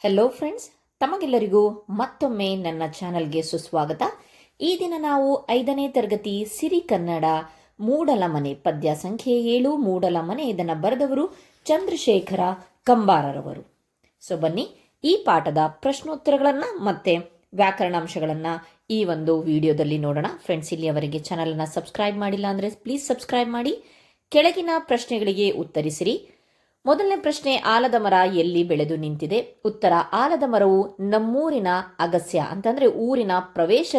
Hello friends, ತಮಗೆಲ್ಲರಿಗೂ ಮತ್ತೊಮ್ಮೆ ನನ್ನ ಚಾನಲ್ಗೆ ಸುಸ್ವಾಗತ. ಈ ದಿನ ನಾವು 5ನೇ ತರಗತಿ ಸಿರಿ ಕನ್ನಡ ಮೂಡಲಮನೆ ಪದ್ಯ ಸಂಖ್ಯೆ 7 ಮೂಡಲಮನೆ, ಇದನ್ನು ಬರೆದವರು ಚಂದ್ರಶೇಖರ ಕಂಬಾರರವರು. ಸೊ ಬನ್ನಿ, ಈ ಪಾಠದ ಪ್ರಶ್ನೋತ್ತರಗಳನ್ನು ಮತ್ತೆ ವ್ಯಾಕರಣಾಂಶಗಳನ್ನು ಈ ಒಂದು ವಿಡಿಯೋದಲ್ಲಿ ನೋಡೋಣ. ಫ್ರೆಂಡ್ಸ್, ಇಲ್ಲಿಯವರೆಗೆ ಚಾನಲನ್ನು ಸಬ್ಸ್ಕ್ರೈಬ್ ಮಾಡಿಲ್ಲ ಅಂದರೆ ಪ್ಲೀಸ್ ಸಬ್ಸ್ಕ್ರೈಬ್ ಮಾಡಿ. ಕೆಳಗಿನ ಪ್ರಶ್ನೆಗಳಿಗೆ ಉತ್ತರಿಸಿರಿ. ಮೊದಲನೇ ಪ್ರಶ್ನೆ, ಆಲದ ಮರ ಎಲ್ಲಿ ಬೆಳೆದು ನಿಂತಿದೆ? ಉತ್ತರ, ಆಲದ ಮರವು ನಮ್ಮೂರಿನ ಅಗಸ್ಯ ಅಂತಂದ್ರೆ ಊರಿನ ಪ್ರವೇಶ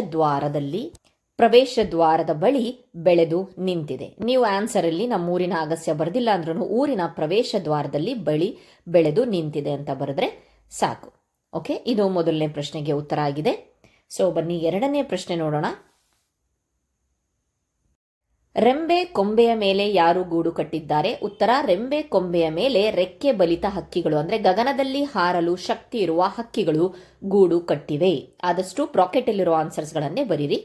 ಬಳಿ ಬೆಳೆದು ನಿಂತಿದೆ. ನೀವು ಆನ್ಸರ್ ಅಲ್ಲಿ ನಮ್ಮೂರಿನ ಅಗಸ್ಯ ಬರೆದಿಲ್ಲ ಅಂದ್ರೂ ಊರಿನ ಪ್ರವೇಶ ದ್ವಾರದಲ್ಲಿ ಬೆಳೆದು ನಿಂತಿದೆ ಅಂತ ಬರೆದ್ರೆ ಸಾಕು. ಓಕೆ, ಇದು ಮೊದಲನೇ ಪ್ರಶ್ನೆಗೆ ಉತ್ತರ ಆಗಿದೆ. ಸೊ ಬನ್ನಿ, ಎರಡನೇ ಪ್ರಶ್ನೆ ನೋಡೋಣ. ರೆಂಬೆ ಕೊಂಬೆಯ ಮೇಲೆ ಯಾರು ಗೂಡು ಕಟ್ಟಿದ್ದಾರೆ? ಉತ್ತರ, ರೆಂಬೆ ಕೊಂಬೆಯ ಮೇಲೆ ರೆಕ್ಕೆ ಬಲಿತ ಹಕ್ಕಿಗಳು ಅಂದ್ರೆ ಗಗನದಲ್ಲಿ ಹಾರಲು ಶಕ್ತಿ ಇರುವ ಹಕ್ಕಿಗಳು ಗೂಡು ಕಟ್ಟಿವೆ. ಆದಷ್ಟು ಬ್ರಾಕೆಟ್ ಅಲ್ಲಿರುವ ಆನ್ಸರ್ಸ್ಗಳನ್ನೇ ಬರೀರಿ.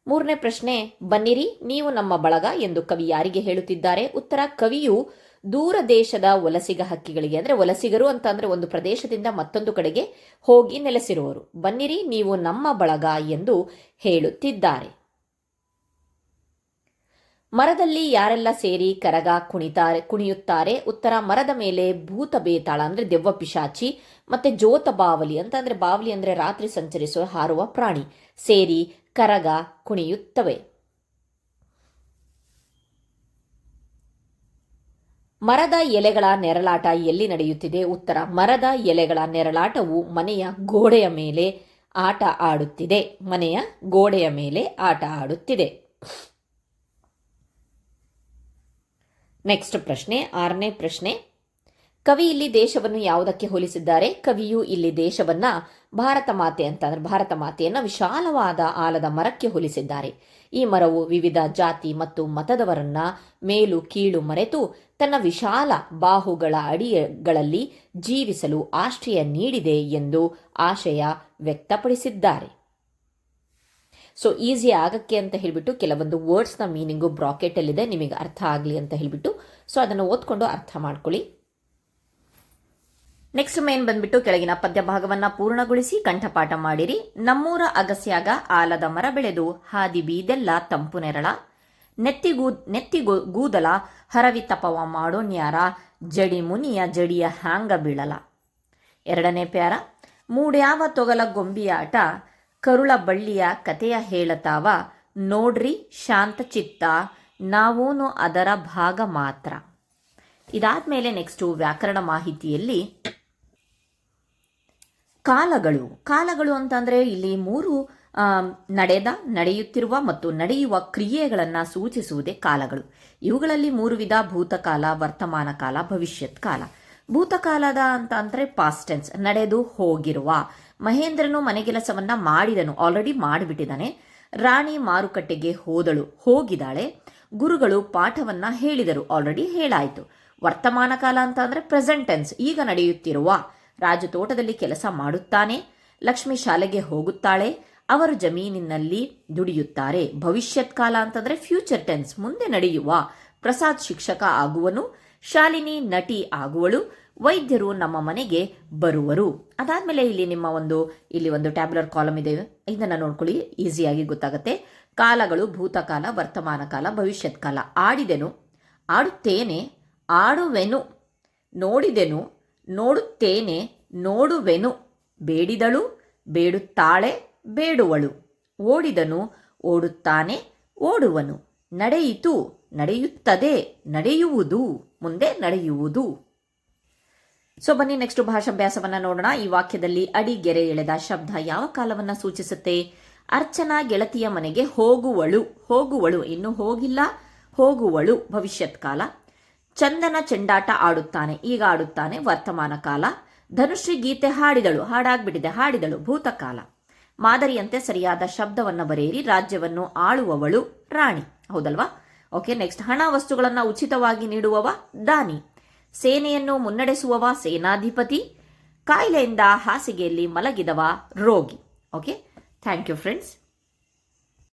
ಮೂರನೇ ಪ್ರಶ್ನೆ, ಬನ್ನಿರಿ ನೀವು ನಮ್ಮ ಬಳಗ ಎಂದು ಕವಿ ಯಾರಿಗೆ ಹೇಳುತ್ತಿದ್ದಾರೆ? ಉತ್ತರ, ಕವಿಯು ದೂರ ದೇಶದ ವಲಸಿಗ ಹಕ್ಕಿಗಳಿಗೆ, ಅಂದ್ರೆ ವಲಸಿಗರು ಅಂತ ಅಂದ್ರೆ ಒಂದು ಪ್ರದೇಶದಿಂದ ಮತ್ತೊಂದು ಕಡೆಗೆ ಹೋಗಿ ನೆಲೆಸಿರುವರು, ಬನ್ನಿರಿ ನೀವು ನಮ್ಮ ಬಳಗ ಎಂದು ಹೇಳುತ್ತಿದ್ದಾರೆ. ಮರದಲ್ಲಿ ಯಾರೆಲ್ಲ ಸೇರಿ ಕರಗ ಕುಣಿಯುತ್ತಾರೆ? ಉತ್ತರ, ಮರದ ಮೇಲೆ ಭೂತ ಬೇತಾಳ ಅಂದ್ರೆ ದೆವ್ವ ಪಿಶಾಚಿ ಮತ್ತೆ ಜೋತ ಬಾವಲಿ ಅಂತಂದ್ರೆ ಬಾವಲಿ ಅಂದ್ರೆ ರಾತ್ರಿ ಸಂಚರಿಸುವ ಹಾರುವ ಪ್ರಾಣಿ ಸೇರಿ ಕರಗ ಕುಣಿಯುತ್ತವೆ. ಮರದ ಎಲೆಗಳ ನೆರಳಾಟ ಎಲ್ಲಿ ನಡೆಯುತ್ತಿದೆ? ಉತ್ತರ, ಮರದ ಎಲೆಗಳ ನೆರಳಾಟವು ಮನೆಯ ಗೋಡೆಯ ಮೇಲೆ ಆಟ ಆಡುತ್ತಿದೆ. ನೆಕ್ಸ್ಟ್ ಪ್ರಶ್ನೆ, ಆರನೇ ಪ್ರಶ್ನೆ, ಕವಿ ಇಲ್ಲಿ ದೇಶವನ್ನು ಯಾವುದಕ್ಕೆ ಹೋಲಿಸಿದ್ದಾರೆ? ಕವಿಯು ಇಲ್ಲಿ ದೇಶವನ್ನ ಭಾರತ ಮಾತೆಯನ್ನ ವಿಶಾಲವಾದ ಆಲದ ಮರಕ್ಕೆ ಹೋಲಿಸಿದ್ದಾರೆ. ಈ ಮರವು ವಿವಿಧ ಜಾತಿ ಮತ್ತು ಮತದವರನ್ನ ಮೇಲು ಕೀಳು ಮರೆತು ತನ್ನ ವಿಶಾಲ ಬಾಹುಗಳ ಅಡಿಗಳಲ್ಲಿ ಜೀವಿಸಲು ಆಶ್ರಯ ನೀಡಿದೆ ಎಂದು ಆಶಯ ವ್ಯಕ್ತಪಡಿಸಿದ್ದಾರೆ. ಸೊ ಈಸಿ ಆಗಕ್ಕೆ ಅಂತ ಹೇಳಿಬಿಟ್ಟು ಕೆಲವೊಂದು ವರ್ಡ್ಸ್ನ ಮೀನಿಂಗು ಬ್ರಾಕೆಟ್ ಅಲ್ಲಿದೆ, ನಿಮಗೆ ಅರ್ಥ ಆಗಲಿ ಅಂತ ಹೇಳಿಬಿಟ್ಟು ಸೊ ಅದನ್ನು ಓದ್ಕೊಂಡು ಅರ್ಥ ಮಾಡ್ಕೊಳ್ಳಿ. ನೆಕ್ಸ್ಟ್ ಮೇನ್ ಬಂದ್ಬಿಟ್ಟು ಕೆಳಗಿನ ಪದ್ಯ ಭಾಗವನ್ನ ಪೂರ್ಣಗೊಳಿಸಿ ಕಂಠಪಾಠ ಮಾಡಿರಿ. ನಮ್ಮೂರ ಅಗಸ್ಯಾಗ ಆಲದ ಮರ ಬೆಳೆದು ಹಾದಿ ಬೀದೆಲ್ಲ ತಂಪು ನೆರಳ, ನೆತ್ತಿಗೂದಲ ಹರವಿ ತಪವ ಮಾಡೋನ್ಯಾರ, ಜಡಿ ಮುನಿಯ ಜಡಿಯ ಹ್ಯಾಂಗ ಬೀಳಲ. ಎರಡನೇ ಪ್ಯಾರ, ಮೂಡ್ಯಾವ ತೊಗಲ ಗೊಂಬಿಯಾಟ, ಕರುಳ ಬಳ್ಳಿಯ ಕತೆಯ ಹೇಳತಾವ, ನೋಡ್ರಿ ಶಾಂತ ಚಿತ್ತ ನಾವೂನು ಅದರ ಭಾಗ ಮಾತ್ರ. ಇದಾದ್ಮೇಲೆ ನೆಕ್ಸ್ಟು ವ್ಯಾಕರಣ ಮಾಹಿತಿಯಲ್ಲಿ ಕಾಲಗಳು ಅಂತಂದ್ರೆ ಇಲ್ಲಿ 3 ನಡೆಯುತ್ತಿರುವ ಮತ್ತು ನಡೆಯುವ ಕ್ರಿಯೆಗಳನ್ನು ಸೂಚಿಸುವುದೇ ಕಾಲಗಳು. ಇವುಗಳಲ್ಲಿ 3 ವಿಧ: ಭೂತಕಾಲ, ವರ್ತಮಾನ ಕಾಲ, ಭವಿಷ್ಯತ್ ಕಾಲ. ಭೂತಕಾಲದ ಅಂತ ಅಂದ್ರೆ ಪಾಸ್ಟ್ ಟೆನ್ಸ್, ನಡೆದು ಹೋಗಿರುವ. ಮಹೇಂದ್ರನು ಮನೆಗೆಲಸವನ್ನ ಮಾಡಿದನು, ಆಲ್ರೆಡಿ ಮಾಡಿಬಿಟ್ಟಿದ್ದಾನೆ. ರಾಣಿ ಮಾರುಕಟ್ಟೆಗೆ ಹೋಗಿದ್ದಾಳೆ. ಗುರುಗಳು ಪಾಠವನ್ನ ಹೇಳಿದರು, ಆಲ್ರೆಡಿ ಹೇಳಾಯಿತು. ವರ್ತಮಾನ ಕಾಲ ಅಂತ ಅಂದ್ರೆ ಪ್ರೆಸೆಂಟ್ ಟೆನ್ಸ್, ಈಗ ನಡೆಯುತ್ತಿರುವ. ರಾಜು ತೋಟದಲ್ಲಿ ಕೆಲಸ ಮಾಡುತ್ತಾನೆ, ಲಕ್ಷ್ಮಿ ಶಾಲೆಗೆ ಹೋಗುತ್ತಾಳೆ, ಅವರು ಜಮೀನಿನಲ್ಲಿ ದುಡಿಯುತ್ತಾರೆ. ಭವಿಷ್ಯತ್ ಕಾಲ ಅಂತಂದ್ರೆ ಫ್ಯೂಚರ್ ಟೆನ್ಸ್, ಮುಂದೆ ನಡೆಯುವ. ಪ್ರಸಾದ್ ಶಿಕ್ಷಕ ಆಗುವನು, ಶಾಲಿನಿ ನಟಿ ಆಗುವಳು, ವೈದ್ಯರು ನಮ್ಮ ಮನೆಗೆ ಬರುವರು. ಅದಾದ್ಮೇಲೆ ಇಲ್ಲಿ ಒಂದು ಟ್ಯಾಬ್ಯುಲರ್ ಕಾಲಮ್ ಇದೆ, ಇದನ್ನ ನೋಡ್ಕೊಳ್ಳಿ, ಈಸಿಯಾಗಿ ಗೊತ್ತಾಗುತ್ತೆ. ಕಾಲಗಳು: ಭೂತಕಾಲ, ವರ್ತಮಾನ ಕಾಲ, ಭವಿಷ್ಯತ್ ಕಾಲ. ಆಡಿದೆನು, ಆಡುತ್ತೇನೆ, ಆಡುವೆನು. ನೋಡಿದೆನು, ನೋಡುತ್ತೇನೆ, ನೋಡುವೆನು. ಬೇಡಿದಳು, ಬೇಡುತ್ತಾಳೆ, ಬೇಡುವಳು. ಓಡಿದನು, ಓಡುತ್ತಾನೆ, ಓಡುವನು. ನಡೆಯಿತು, ನಡೆಯುತ್ತದೆ, ನಡೆಯುವುದು, ಮುಂದೆ ನಡೆಯುವುದು. ಸೊ ಬನ್ನಿ ನೆಕ್ಸ್ಟ್ ಭಾಷಾಭ್ಯಾಸವನ್ನ ನೋಡೋಣ. ಈ ವಾಕ್ಯದಲ್ಲಿ ಅಡಿ ಗೆರೆ ಎಳೆದ ಶಬ್ದ ಯಾವ ಕಾಲವನ್ನ ಸೂಚಿಸುತ್ತೆ? ಅರ್ಚನಾ ಗೆಳತಿಯ ಮನೆಗೆ ಹೋಗುವಳು, ಇನ್ನು ಹೋಗಿಲ್ಲ, ಹೋಗುವಳು, ಭವಿಷ್ಯತ್ ಕಾಲ. ಚಂದನ ಚೆಂಡಾಟ ಆಡುತ್ತಾನೆ, ಈಗ ಆಡುತ್ತಾನೆ, ವರ್ತಮಾನ ಕಾಲ. ಧನುಶ್ರೀ ಗೀತೆ ಹಾಡಿದಳು, ಹಾಡಾಗ್ಬಿಟ್ಟಿದೆ, ಹಾಡಿದಳು, ಭೂತಕಾಲ. ಮಾದರಿಯಂತೆ ಸರಿಯಾದ ಶಬ್ದವನ್ನ ಬರೆಯಿರಿ. ರಾಜ್ಯವನ್ನು ಆಳುವವಳು ರಾಣಿ, ಹೌದಲ್ವಾ? ಓಕೆ, ನೆಕ್ಸ್ಟ್ ಹಣ ವಸ್ತುಗಳನ್ನ ಉಚಿತವಾಗಿ ನೀಡುವವ ದಾನಿ. ಸೇನೆಯನ್ನು ಮುನ್ನಡೆಸುವವ ಸೇನಾಧಿಪತಿ. ಕಾಯಿಲೆಯಿಂದ ಹಾಸಿಗೆಯಲ್ಲಿ ಮಲಗಿದವ ರೋಗಿ. Okay, thank you friends.